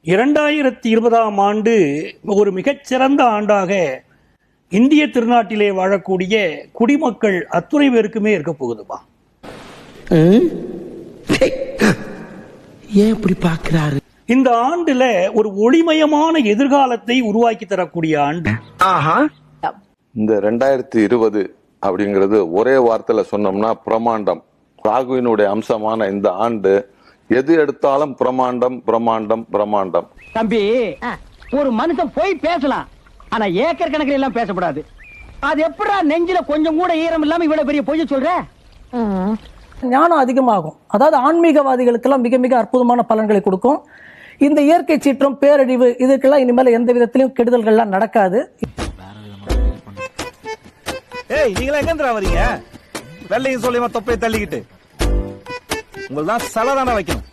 2020ஆம் ஆண்டு ஒரு மிகச்சிறந்த ஆண்டாக இந்திய திருநாட்டிலே வாழக்கூடிய குடிமக்கள் அத்துணை பேருக்குமே இருக்க போகுதுப்பா. ஏன் இப்படி பாக்குறாரு? இந்த ஆண்டுல ஒரு ஒளிமயமான எதிர்காலத்தை உருவாக்கி தரக்கூடிய ஆண்டு. இந்த 2020 அப்படிங்கிறது ஒரே வார்த்தையில சொன்னோம்னா பிரமாண்டம். ராகுவினுடைய அம்சமான இந்த ஆண்டு எது எடுத்தாலும் பிரமாண்டம் பிரமாண்டம் பிரமாண்டம். தம்பி, ஒரு மனுஷன் போய் பேசலாம், ஆனா ஏக்கர் கணக்கில் எல்லாம் பேசக்கூடாது. அது எப்படா நெஞ்சில கொஞ்சம் கூட ஈரம் இல்லாம இவ்வளவு பெரிய பொய்ய சொல்ற? ஞானம் அதிகமாகும். அதாவது ஆன்மீகவாதிகளுக்கெல்லாம் மிக மிக அற்புதமான பலன்களை கொடுக்கும். இந்த இயற்கை சீற்றம், பேரழிவு இதுக்கெல்லாம் இனிமேல் எந்த விதத்திலும் கெடுதல்கள்லாம் நடக்காது. ஏய், நீங்களா எங்கேந்திரா வரீங்க? வெள்ளையும் சொல்லியமா தொப்பையை தள்ளிக்கிட்டு உங்களதான் சலதான வைக்கணும்.